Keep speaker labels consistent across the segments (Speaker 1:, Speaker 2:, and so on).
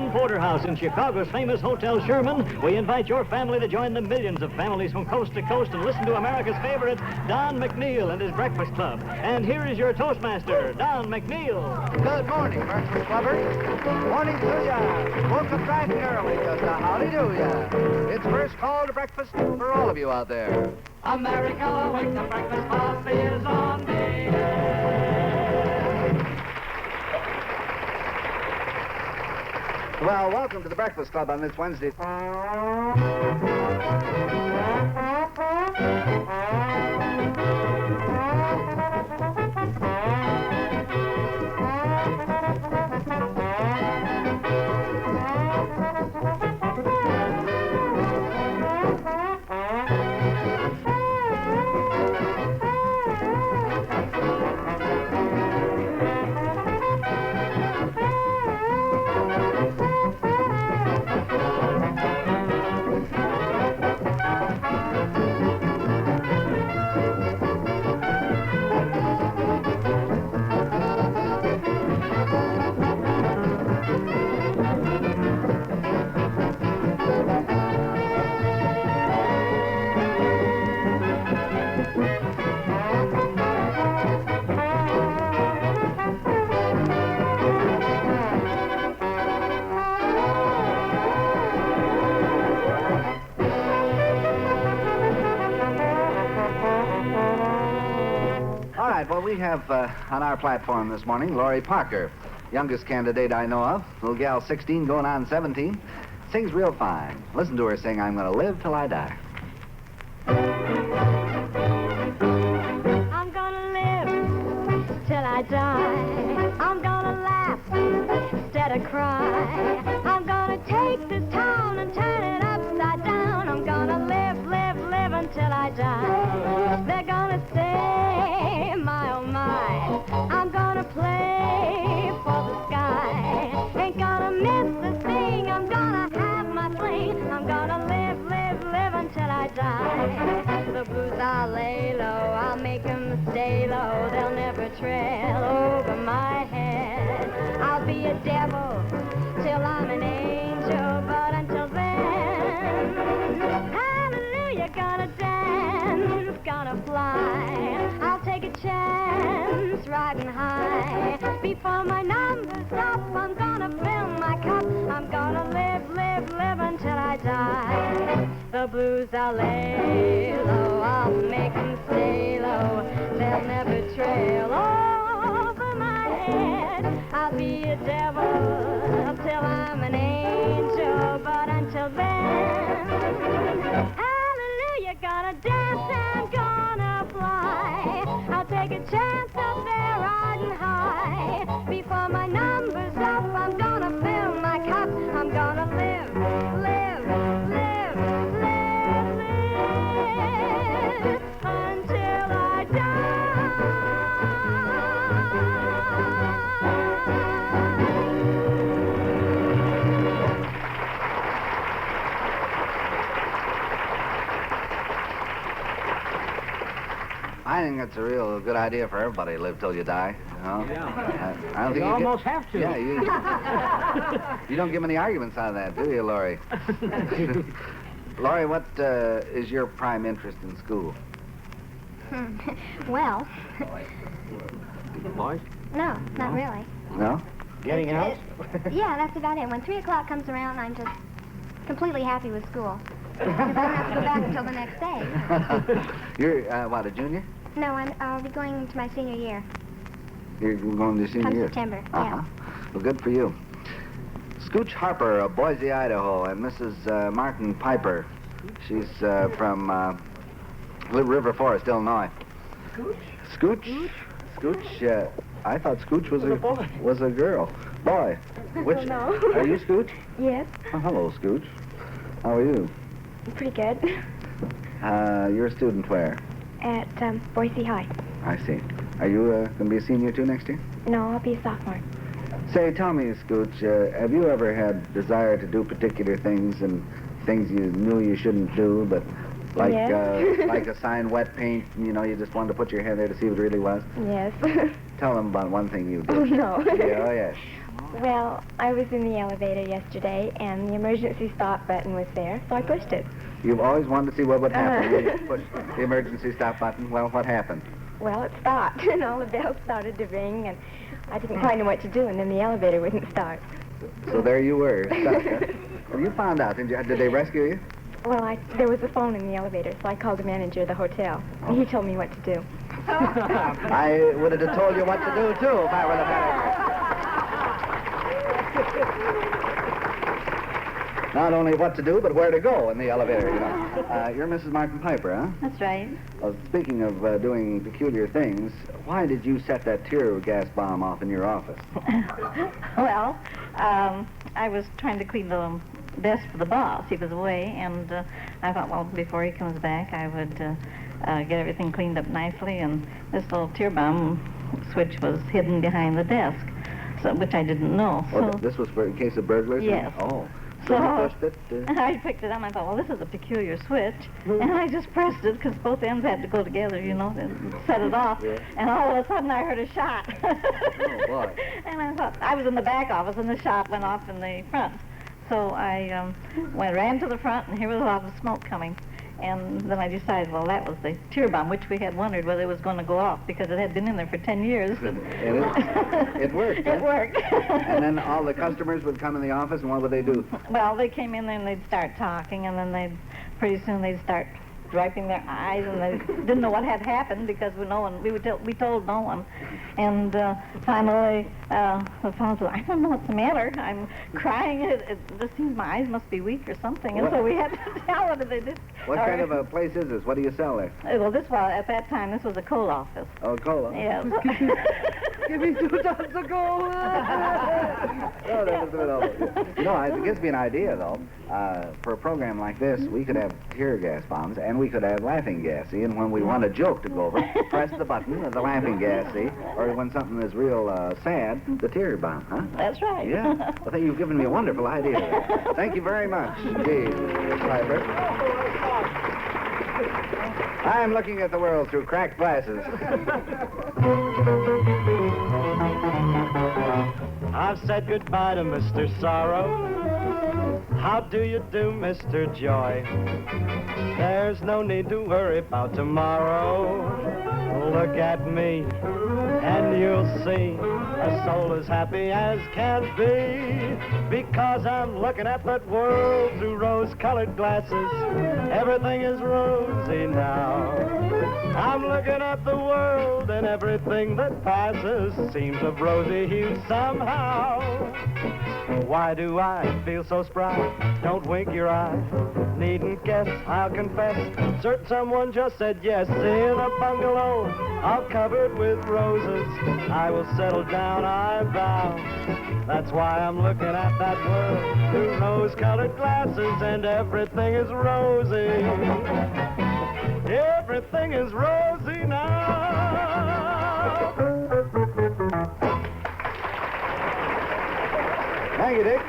Speaker 1: Sherman Porterhouse in Chicago's famous Hotel Sherman, we invite your family to join the millions of families from coast to coast and listen to America's favorite, Don McNeill and his Breakfast Club. And here is your Toastmaster, Don McNeill.
Speaker 2: Good morning, Breakfast Clubbers. Morning to ya. Woke up bright and early, just a howdy do ya. It's first call to breakfast for all of you out there.
Speaker 1: America, wake up, Breakfast Club is on the air.
Speaker 2: Well, welcome to the Breakfast Club on this Wednesday. Well, we have on our platform this morning, Laurie Parker, youngest candidate I know of. Little gal, 16, going on 17. Sings real fine. Listen to her sing, I'm Gonna Live Till I Die.
Speaker 3: I'm gonna live till I die. I'm gonna laugh instead of cry. I'm gonna take this town and turn it upside down. I'm gonna live, live, live until I die. They're gonna say, my oh my, I'm gonna play for the sky. Ain't gonna miss a thing, I'm gonna have my fling. I'm gonna live, live, live until I die. The blues I'll lay low, I'll make them stay low. They'll never trail over my head. I'll be a devil till I'm an angel, but until then, hallelujah, gonna dance, gonna fly. I'll take a chance riding high. Before my number's up, I'm gonna fill my cup. I'm gonna live, live, live until I die. The blues I'll lay low, I'll make them stay low. They'll never trail over my head. I'll be a devil till I'm an angel, but until then, hallelujah, gonna dance and gonna fly. I'll take a chance up there riding high. Before my number's up, I'm gonna fill my cup. I'm gonna live, live, live, live, live until I die.
Speaker 2: I think that's a real good idea for everybody to live till you die. You know?
Speaker 1: Yeah.
Speaker 2: I don't think
Speaker 1: You
Speaker 2: you
Speaker 1: almost have to.
Speaker 2: Yeah, you don't give many arguments out of that, do you, Laurie? Laurie, what is your prime interest in school?
Speaker 3: Well,
Speaker 1: Boys?
Speaker 3: no, not really.
Speaker 2: No?
Speaker 1: Getting out?
Speaker 3: Yeah, that's about it. When 3 o'clock comes around, I'm just completely happy with school. Because I don't have to go back until the next day.
Speaker 2: You're, what, a junior?
Speaker 3: No, I'll be going to my senior year.
Speaker 2: You're going to senior
Speaker 3: Come
Speaker 2: year?
Speaker 3: September,
Speaker 2: Uh-huh. Well, good for you. Scooch Harper of Boise, Idaho, and Mrs. Martin Piper. She's from River Forest, Illinois. Scooch? Scooch? I thought Scooch was a girl. Boy. Which?
Speaker 3: No.
Speaker 2: Are you Scooch?
Speaker 3: Yes,
Speaker 2: Oh, hello, Scooch. How are you?
Speaker 3: pretty good.
Speaker 2: You're a student where?
Speaker 3: At Boise High.
Speaker 2: I see. Are you going to be a senior too next year?
Speaker 3: No, I'll be a sophomore.
Speaker 2: Say, tell me, Scooch, have you ever had desire to do particular things and things you knew you shouldn't do, but Like,
Speaker 3: Yes.
Speaker 2: like a signed wet paint, you know, you just wanted to put your hand there to see what it really was?
Speaker 3: Yes.
Speaker 2: Tell them about one thing you did.
Speaker 3: Oh, no.
Speaker 2: Yeah, oh, yes.
Speaker 3: Well, I was in the elevator yesterday, and the emergency stop button was there, so I pushed it.
Speaker 2: You've always wanted to see what would happen when you pushed the emergency stop button. Well, what happened?
Speaker 3: Well, it stopped, and all the bells started to ring, and I didn't quite know what to do, and then the elevator wouldn't start.
Speaker 2: So there you were, stuck, huh? Well, you found out, did they rescue you?
Speaker 3: Well, there was a phone in the elevator, so I called the manager of the hotel, and he told me what to do.
Speaker 2: I would have told you what to do, too, if I were the manager. Not only what to do, but where to go in the elevator, you know. You're Mrs. Martin Piper, huh?
Speaker 4: That's right.
Speaker 2: Well, speaking of doing peculiar things, why did you set that tear gas bomb off in your office?
Speaker 4: Well, I was trying to clean the desk for the boss. He was away, and I thought, well, before he comes back, I would get everything cleaned up nicely, and this little tear bomb switch was hidden behind the desk, so which I didn't know.
Speaker 2: Oh,
Speaker 4: So,
Speaker 2: this was for in case of burglars?
Speaker 4: Yes.
Speaker 2: Oh. So you pushed it?
Speaker 4: I picked it up, and I thought, well, this is a peculiar switch. And I just pressed it, because both ends had to go together, you know, and set it off.
Speaker 2: Yeah.
Speaker 4: And all of a sudden, I heard a shot.
Speaker 2: Oh, boy.
Speaker 4: And I thought, I was in the back office, and the shot went off in the front. So I ran to the front, and here was a lot of smoke coming. And then I decided, well, that was the tear bomb, which we had wondered whether it was going to go off, because it had been in there for 10 years.
Speaker 2: And it worked, huh?
Speaker 4: It worked.
Speaker 2: And then all the customers would come in the office, and what would they do?
Speaker 4: Well, they came in there and they'd start talking, and then pretty soon they'd start wiping their eyes, and they didn't know what had happened because we told no one. And finally, the fellow said, I don't know what's the matter. I'm crying. It just seems my eyes must be weak or something. And so we had to tell them. They did.
Speaker 2: What kind of a place is this? What do you sell there?
Speaker 4: Well, at that time, this was a coal office.
Speaker 2: Oh, cola.
Speaker 4: Yeah.
Speaker 2: Give me 2 tons of coal. Oh, that was awful. You know, it gives me an idea, though. For a program like this, we could have tear gas bombs, and we could have laughing gas, see? And when we want a joke to go over, press the button of the laughing gas, see? Or when something is real sad, the tear bomb, huh?
Speaker 4: That's right.
Speaker 2: Yeah. Well, I think you've given me a wonderful idea there. Thank you very much indeed, Miss Piper. I'm looking at the world through cracked glasses.
Speaker 5: I've said goodbye to Mr. Sorrow. How do you do, Mr. Joy? There's no need to worry about tomorrow. Look at me, and you'll see a soul as happy as can be. Because I'm looking at that world through rose-colored glasses. Everything is rosy now. I'm looking at the world, and everything that passes seems of rosy hue somehow. Why do I feel so spry? Don't wink your eye. Needn't guess, I'll confess. Certain someone just said yes. In a bungalow all covered with roses, I will settle down, I vow. That's why I'm looking at that world through rose-colored glasses, and everything is rosy. Everything is rosy now.
Speaker 2: Thank you, Dick.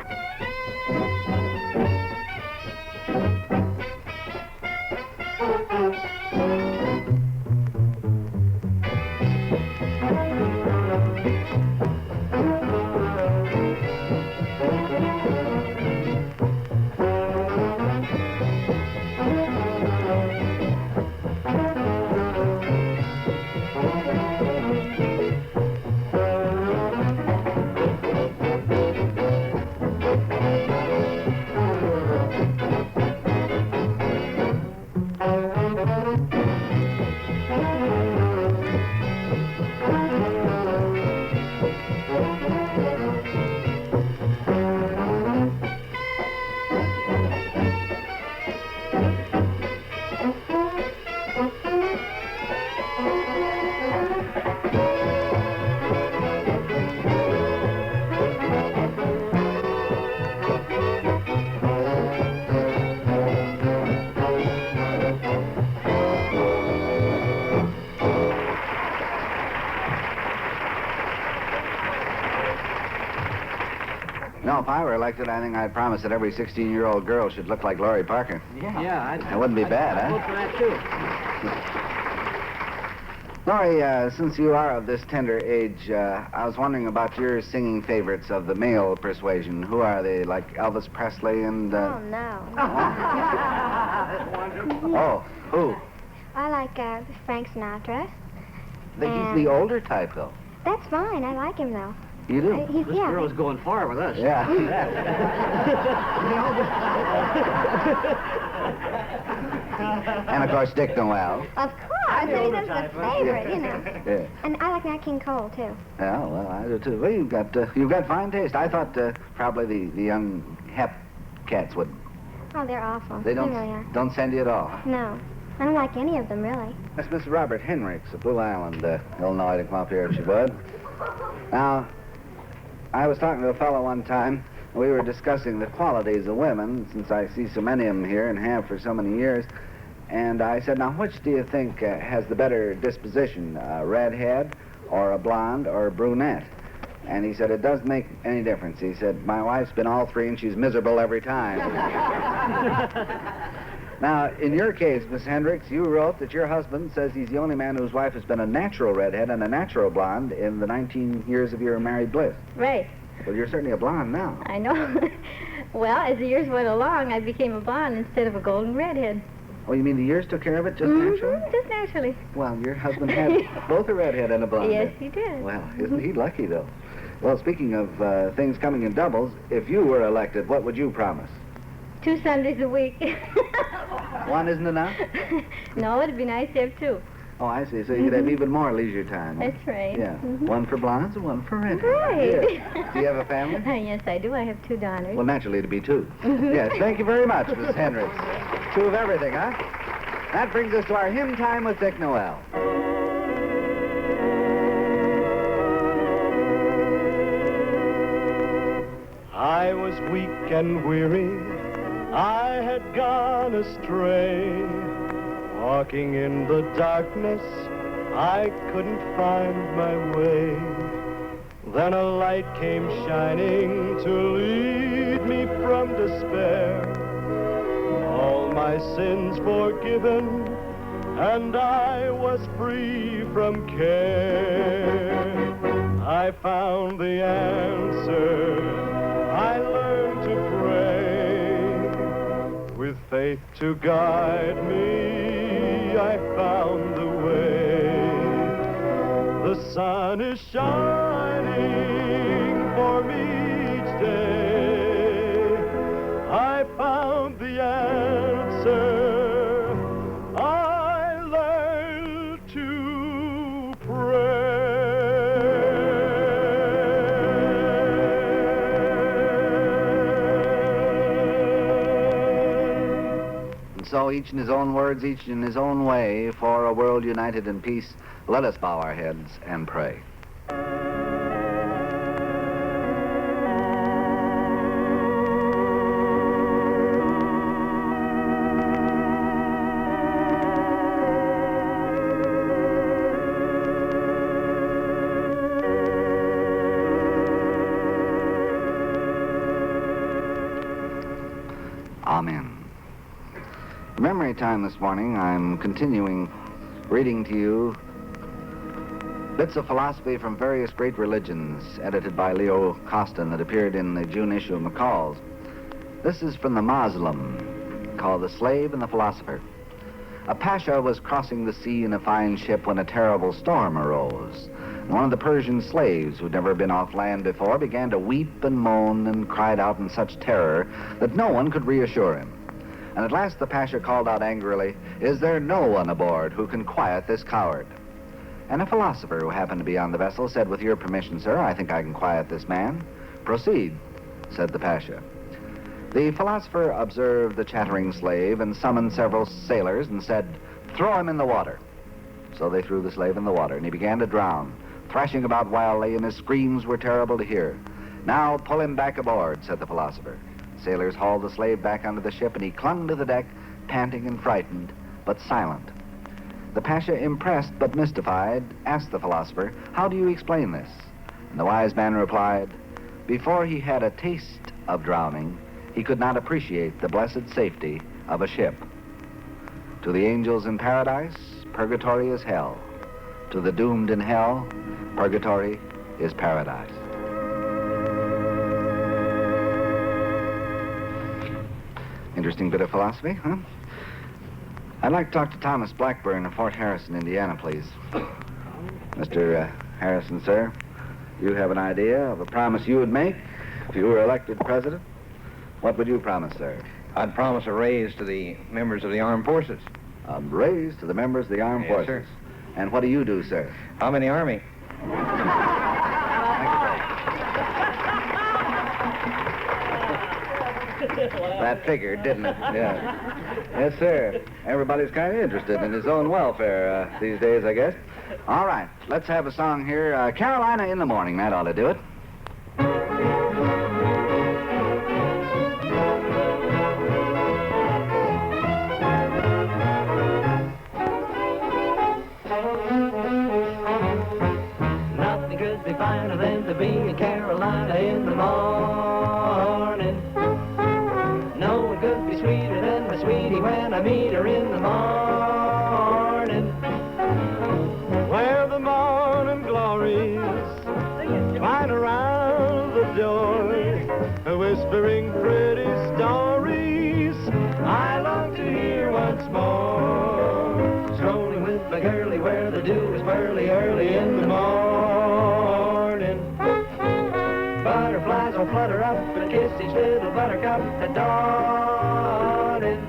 Speaker 2: if I were elected, I think I'd promise that every 16-year-old girl should look like Laurie Parker.
Speaker 1: Yeah,
Speaker 2: That wouldn't be bad,
Speaker 1: I'd
Speaker 2: huh?
Speaker 1: vote for that, too.
Speaker 2: Laurie, since you are of this tender age, I was wondering about your singing favorites of the male persuasion. Who are they, like Elvis Presley and...
Speaker 3: Oh, no.
Speaker 2: Oh, who?
Speaker 3: I like Frank Sinatra.
Speaker 2: He's the older type, though.
Speaker 3: That's fine. I like him, though.
Speaker 2: You do?
Speaker 3: He's,
Speaker 1: This
Speaker 3: yeah.
Speaker 1: girl's going far with us.
Speaker 2: Yeah. And, of course, Dick Noel.
Speaker 3: Of course. I mean, that's the favorite, you know.
Speaker 2: Yeah.
Speaker 3: And I like Nat King Cole, too.
Speaker 2: Yeah, well, I do, too. Well, you've got fine taste. I thought probably the young hep cats would.
Speaker 3: Oh, they're awful.
Speaker 2: They
Speaker 3: really are.
Speaker 2: don't send you at all.
Speaker 3: No. I don't like any of them, really.
Speaker 2: That's Miss Robert Henricks of Blue Island, Illinois, to come up here if she would. Now, I was talking to a fellow one time. We were discussing the qualities of women, since I see so many of them here and have for so many years. And I said, now, which do you think has the better disposition, a redhead or a blonde or a brunette? And he said, it doesn't make any difference. He said, my wife's been all three and she's miserable every time. Now, in your case, Miss Hendricks, you wrote that your husband says he's the only man whose wife has been a natural redhead and a natural blonde in the 19 years of your married bliss.
Speaker 4: Right.
Speaker 2: Well, you're certainly a blonde now.
Speaker 4: I know. Well, as the years went along, I became a blonde instead of a golden redhead.
Speaker 2: Oh, you mean the years took care of it just naturally?
Speaker 4: Just naturally.
Speaker 2: Well, your husband had both a redhead and a blonde.
Speaker 4: Yes, he did.
Speaker 2: Well, isn't he lucky, though? Well, speaking of things coming in doubles, if you were elected, what would you promise?
Speaker 4: 2 Sundays a week.
Speaker 2: One isn't enough?
Speaker 4: No, it'd be nice to have 2.
Speaker 2: Oh, I see. So you could have even more leisure time.
Speaker 4: That's right.
Speaker 2: Yeah. One for blondes and one for redheads.
Speaker 4: Right.
Speaker 2: Yeah. Do you have a family?
Speaker 4: Yes, I do. I have 2 daughters.
Speaker 2: Well, naturally, it'd be 2. Yes, thank you very much, Miss Hendricks. 2 of everything, huh? That brings us to our hymn time with Dick Noel.
Speaker 5: I was weak and weary, I had gone astray. Walking in the darkness, I couldn't find my way. Then a light came shining to lead me from despair. All my sins forgiven, and I was free from care. I found the answer. I learned to pray. With faith to guide me, I found the way. The sun is shining for me each day. I found the answer. I learned to
Speaker 2: So each in his own words, each in his own way, for a world united in peace, let us bow our heads and pray. Amen. Memory time this morning, I'm continuing reading to you bits of philosophy from various great religions, edited by Leo Costin, that appeared in the June issue of McCall's. This is from the Moslem, called The Slave and the Philosopher. A pasha was crossing the sea in a fine ship when a terrible storm arose. One of the Persian slaves, who'd never been off land before, began to weep and moan and cried out in such terror that no one could reassure him. And at last the pasha called out angrily, "Is there no one aboard who can quiet this coward?" And a philosopher who happened to be on the vessel said, "With your permission, sir, I think I can quiet this man." "Proceed," said the pasha. The philosopher observed the chattering slave and summoned several sailors and said, "Throw him in the water." So they threw the slave in the water, and he began to drown, thrashing about wildly, and his screams were terrible to hear. "Now pull him back aboard," said the philosopher. Sailors hauled the slave back onto the ship, and he clung to the deck, panting and frightened, but silent. The pasha, impressed but mystified, asked the philosopher, "How do you explain this?" And the wise man replied, "Before he had a taste of drowning, he could not appreciate the blessed safety of a ship. To the angels in paradise, purgatory is hell. To the doomed in hell, purgatory is paradise. Interesting bit of philosophy, huh? I'd like to talk to Thomas Blackburn of Fort Harrison, Indiana, please. Mr. Harrison, sir, you have an idea of a promise you would make if you were elected president? What would you promise, sir?
Speaker 6: I'd promise a raise to the members of the armed forces.
Speaker 2: A raise to the members of the armed
Speaker 6: Yes,
Speaker 2: forces.
Speaker 6: sir.
Speaker 2: And what do you do, sir?
Speaker 6: I'm in the Army.
Speaker 2: That figured, didn't it? Yeah. Yes, sir. Everybody's kind of interested in his own welfare these days, I guess. All right, let's have a song here. Carolina in the Morning. That ought to do it.
Speaker 5: Nothing could be finer than to be in Carolina in the morning. No one could be sweeter than my sweetie when I meet her in the morning. Where the morning glories line around the door, whispering pretty stories I long to hear once more. Strolling with my girlie where the dew is pearly early in the morning. Butterflies will flutter up and kiss each little buttercup at dawning.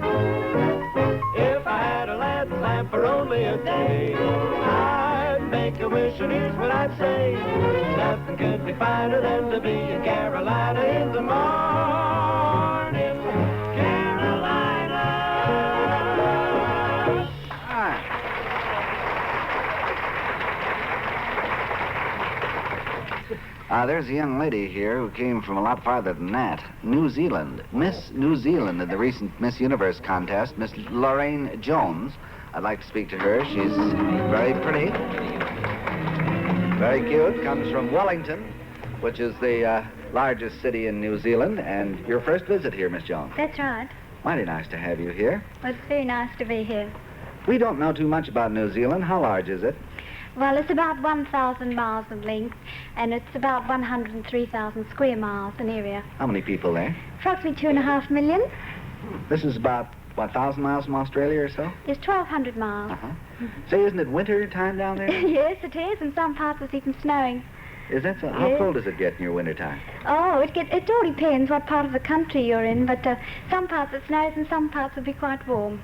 Speaker 5: If I had a lead lamp for only a day, I'd make a wish, and here's what I'd say. Nothing could be finer than to be in Carolina in the morning. Carolina!
Speaker 2: All right. There's a young lady here who came from a lot farther than that. New Zealand. Miss New Zealand in the recent Miss Universe contest, Miss Lorraine Jones. I'd like to speak to her. She's very pretty, very cute, comes from Wellington, which is the largest city in New Zealand, and your first visit here, Miss Jones.
Speaker 3: That's right.
Speaker 2: Mighty nice to have you here.
Speaker 3: Well, it's very nice to be here.
Speaker 2: We don't know too much about New Zealand. How large is it?
Speaker 3: Well, it's about 1,000 miles in length, and it's about 103,000 square miles in area.
Speaker 2: How many people there?
Speaker 3: Approximately 2.5 million.
Speaker 2: This is about, what, 1,000 miles from Australia or so?
Speaker 3: It's 1,200 miles.
Speaker 2: Uh-huh. Say, isn't it winter time down there?
Speaker 3: Yes, it is. In some parts it's even snowing.
Speaker 2: Is that so? How
Speaker 3: Yes.
Speaker 2: cold does it get in your winter time?
Speaker 3: Oh, it all depends what part of the country you're in, but some parts it snows and some parts will be quite warm.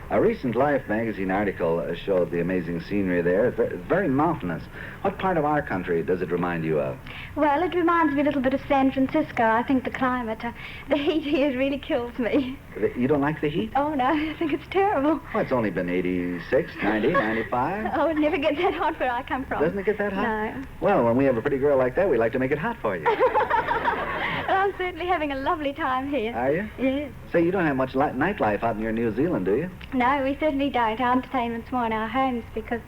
Speaker 2: A recent Life magazine article showed the amazing scenery there. It's very mountainous. What part of our country does it remind you of?
Speaker 3: Well, it reminds me a little bit of San Francisco. I think the climate, the heat here really kills me.
Speaker 2: You don't like the heat?
Speaker 3: Oh, no, I think it's terrible.
Speaker 2: Well, it's only been 86, 90, 95.
Speaker 3: Oh, it never gets that hot where I come from.
Speaker 2: Doesn't it get that hot?
Speaker 3: No.
Speaker 2: Well, when we have a pretty girl like that, we like to make it hot for you.
Speaker 3: Well, I'm certainly having a lovely time here.
Speaker 2: Are you?
Speaker 3: Yes.
Speaker 2: Say, you don't have much nightlife out in your New Zealand, do you?
Speaker 3: No, we certainly don't. Our entertainment's more in our homes because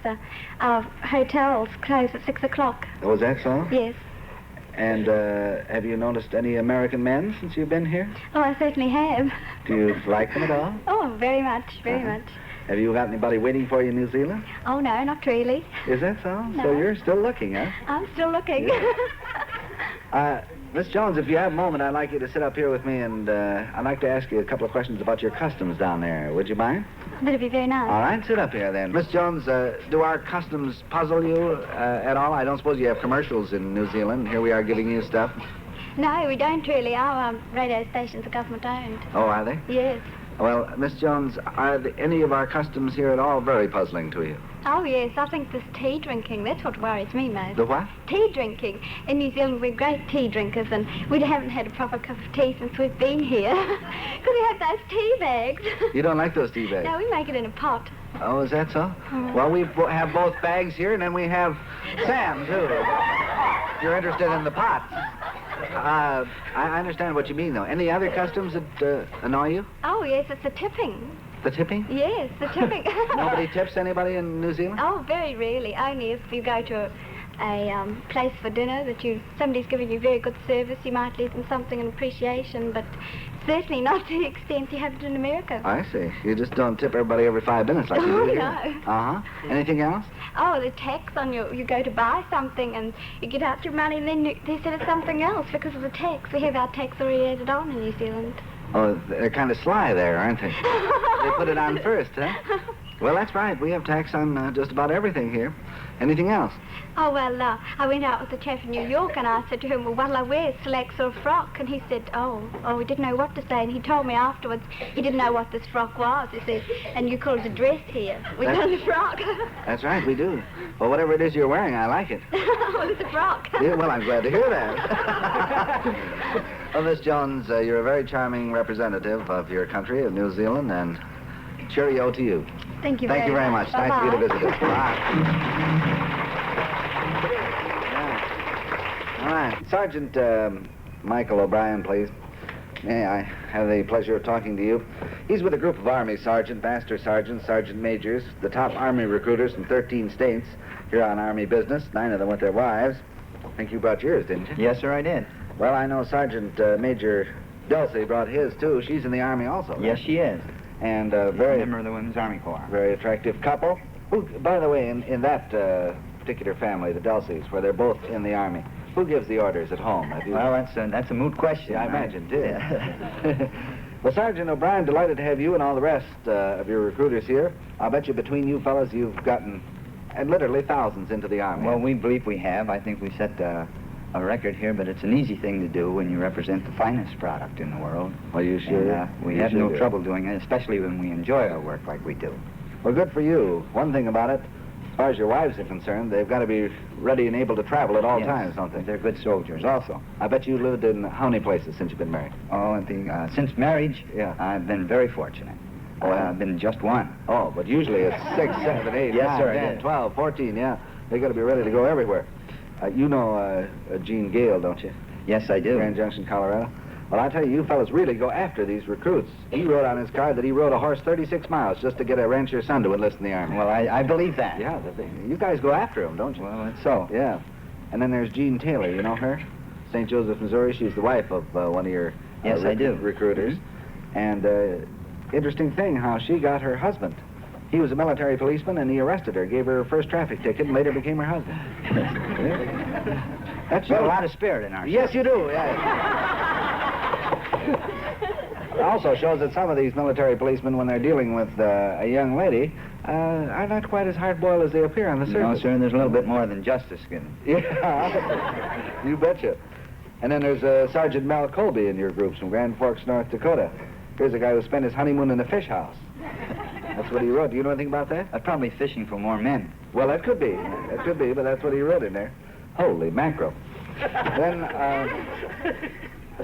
Speaker 3: our hotels close at 6 o'clock.
Speaker 2: Oh, is that so?
Speaker 3: Yes.
Speaker 2: And have you noticed any American men since you've been here?
Speaker 3: Oh, I certainly have.
Speaker 2: Do you like them at all?
Speaker 3: Oh, very much, very much.
Speaker 2: Have you got anybody waiting for you in New Zealand?
Speaker 3: Oh, no, not really.
Speaker 2: Is that so?
Speaker 3: No.
Speaker 2: So you're still looking, huh?
Speaker 3: I'm still looking.
Speaker 2: Miss Jones, if you have a moment, I'd like you to sit up here with me, and I'd like to ask you a couple of questions about your customs down there. Would you mind?
Speaker 3: That'd be very nice.
Speaker 2: All right, sit up here then. Miss Jones, do our customs puzzle you at all? I don't suppose you have commercials in New Zealand. Here we are giving you stuff.
Speaker 3: No, we don't really. Our radio stations are government-owned.
Speaker 2: Oh, are they?
Speaker 3: Yes.
Speaker 2: Well, Miss Jones, are any of our customs here at all very puzzling to you?
Speaker 3: Oh, yes. I think this tea drinking, that's what worries me most.
Speaker 2: The what?
Speaker 3: Tea drinking. In New Zealand, we're great tea drinkers, and we haven't had a proper cup of tea since we've been here. Because we have those tea bags.
Speaker 2: You don't like those tea bags?
Speaker 3: No, we make it in a pot.
Speaker 2: Oh, is that so? Well, we have both bags here, and then we have Sam, too. If you're interested in the pots. I understand what you mean, though. Any other customs that annoy you?
Speaker 3: Oh, yes, it's the tipping.
Speaker 2: The tipping?
Speaker 3: Yes, the tipping.
Speaker 2: Nobody tips anybody in New Zealand?
Speaker 3: Oh, very rarely. Only if you go to a place for dinner, that somebody's giving you very good service, you might leave them something in appreciation, but certainly not to the extent you have it in America.
Speaker 2: I see. You just don't tip everybody every 5 minutes like you do here.
Speaker 3: No.
Speaker 2: Uh-huh. Anything else?
Speaker 3: Oh, the tax on you go to buy something and you get out your money and then they said it's something else because of the tax. We have our tax already added on in New Zealand.
Speaker 2: Oh, they're kind of sly there, aren't they? They put it on first, huh? Well, that's right. We have tax on just about everything here. Anything else?
Speaker 3: Oh, well, I went out with a chap in New York and I said to him, well, what'll I wear, slacks or a frock? And he said, oh, he didn't know what to say. And he told me afterwards he didn't know what this frock was. He said, and you call it a dress here. We call it a frock.
Speaker 2: That's right, we do. Well, whatever it is you're wearing, I like it.
Speaker 3: Well, it's a frock.
Speaker 2: Yeah, well, I'm glad to hear that. Well, Miss Jones, you're a very charming representative of your country, of New Zealand, and cheerio to you.
Speaker 3: Thank you
Speaker 2: Thank you very much.
Speaker 3: Bye-bye.
Speaker 2: Nice of you to visit us. Bye. All right. Sergeant Michael O'Brien, please. May I have the pleasure of talking to you? He's with a group of Army sergeant, master sergeants, sergeant majors, the top Army recruiters from 13 states here on Army business, 9 of them with their wives. I think you brought yours, didn't you?
Speaker 6: Yes, sir, I did.
Speaker 2: Well, I know Sergeant Major Dulcie brought his, too. She's in the Army also.
Speaker 6: Yes, she is.
Speaker 2: And
Speaker 6: Very member of the Women's Army Corps.
Speaker 2: very attractive couple. Who, by the way, in that particular family, the Dulcies, where they're both in the Army, who gives the orders at home? Have you...
Speaker 6: Well, that's a moot question.
Speaker 2: Yeah, I imagine, too.
Speaker 6: Yeah.
Speaker 2: Well, Sergeant O'Brien, delighted to have you and all the rest of your recruiters here. I'll bet you between you fellas you've gotten literally thousands into the Army.
Speaker 6: Well, we believe we have. I think we set a record here, but it's an easy thing to do when you represent the finest product in the world.
Speaker 2: Well, you sure.
Speaker 6: And, we
Speaker 2: you
Speaker 6: have
Speaker 2: sure
Speaker 6: no
Speaker 2: do.
Speaker 6: trouble doing it, especially when we enjoy our work like we do.
Speaker 2: Well, good for you. One thing about it, as far as your wives are concerned, they've got to be ready and able to travel at all
Speaker 6: Yes,
Speaker 2: times, don't they?
Speaker 6: They're good soldiers also.
Speaker 2: I bet you lived in how many places since you've been married?
Speaker 6: Oh, I think, since marriage,
Speaker 2: Yeah.
Speaker 6: I've been very fortunate.
Speaker 2: Oh, yeah.
Speaker 6: I've been just one.
Speaker 2: Oh, but usually it's 6, 7, 8,
Speaker 6: Yes,
Speaker 2: 9,
Speaker 6: sir, I
Speaker 2: 10,
Speaker 6: did.
Speaker 2: 12, 14, yeah. They got to be ready to go everywhere. You know Gene Gale, don't you?
Speaker 6: Yes, I do.
Speaker 2: Grand Junction, Colorado. Well, I tell you fellas really go after these recruits. He wrote on his card that he rode a horse 36 miles just to get a rancher's son to enlist in the Army.
Speaker 6: Well, I believe that.
Speaker 2: Yeah, you guys go after him, don't you?
Speaker 6: Well, it's so.
Speaker 2: Yeah. And then there's Jean Taylor, you know her? St. Joseph, Missouri. She's the wife of one of your
Speaker 6: Yes, I do.
Speaker 2: recruiters. And interesting thing how she got her husband. He was a military policeman, and he arrested her, gave her her first traffic ticket, and later became her husband. That's
Speaker 6: Got a lot of spirit in our
Speaker 2: Yes, you do. Yeah. It also shows that some of these military policemen, when they're dealing with a young lady, are not quite as hard-boiled as they appear on the surface.
Speaker 6: No, sir, there's a little bit more than justice given.
Speaker 2: Yeah, you betcha. And then there's Sergeant Mel Colby in your groups from Grand Forks, North Dakota. Here's a guy who spent his honeymoon in a fish house. That's what he wrote. Do you know anything about that?
Speaker 6: That's probably fishing for more men.
Speaker 2: Well, that could be. That could be, but that's what he wrote in there. Holy mackerel. Then,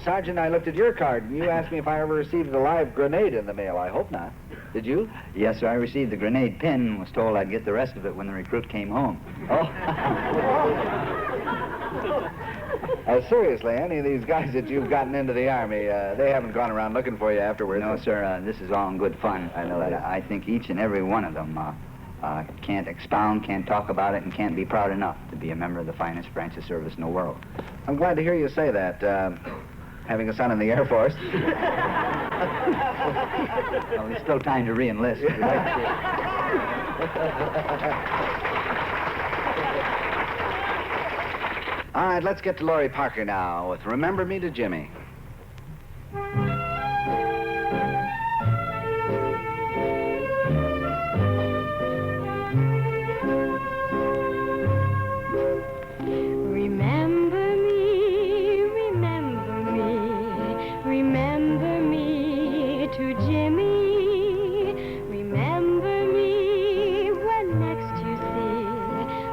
Speaker 2: Sergeant, I looked at your card, and you asked me if I ever received a live grenade in the mail. I hope not. Did you?
Speaker 6: Yes, sir, I received the grenade pin and was told I'd get the rest of it when the recruit came home.
Speaker 2: Oh. Seriously, any of these guys that you've gotten into the Army, they haven't gone around looking for you afterwards?
Speaker 6: No, sir, this is all in good fun.
Speaker 2: I know
Speaker 6: But
Speaker 2: that.
Speaker 6: I think each and every one of them can't expound, can't talk about it, and can't be proud enough to be a member of the finest branch of service in the world.
Speaker 2: I'm glad to hear you say that, having a son in the Air Force.
Speaker 6: Well, there's still time to re-enlist. If you'd like to.
Speaker 2: All right, let's get to Laurie Parker now with Remember Me to Jimmy.
Speaker 3: Remember me, remember me, remember me to Jimmy. Remember me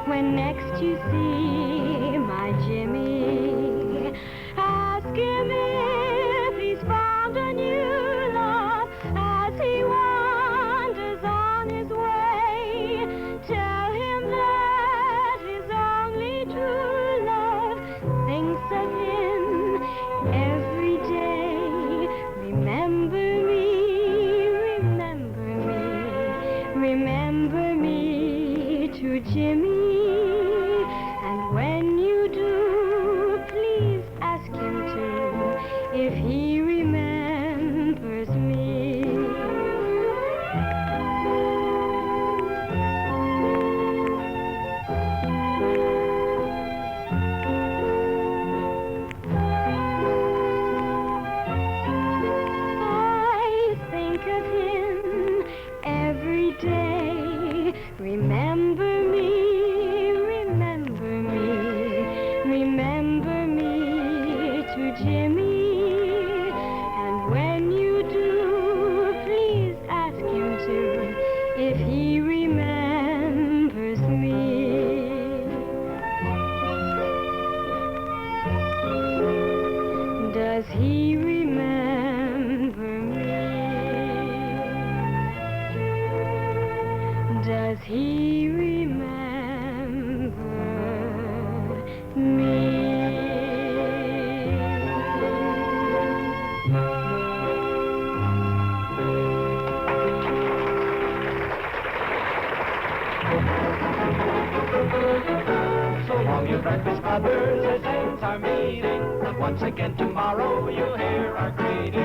Speaker 3: when next you see my Jimmy. Ask him if he's found a new love as he wanders on his way. Tell him that his only true love thinks of him every day. Remember me, remember me to Jimmy. And
Speaker 5: along, you breakfast clubbers, as saints are meeting. Once again tomorrow you'll hear our greeting.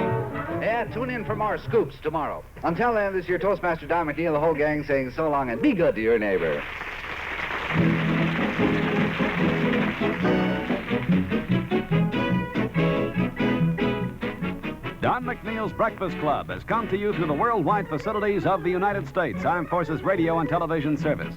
Speaker 2: And tune in for more scoops tomorrow. Until then, this is your Toastmaster Don McNeill, the whole gang saying so long and be good to your neighbor.
Speaker 7: Don McNeill's Breakfast Club has come to you through the worldwide facilities of the United States Armed Forces Radio and Television Service.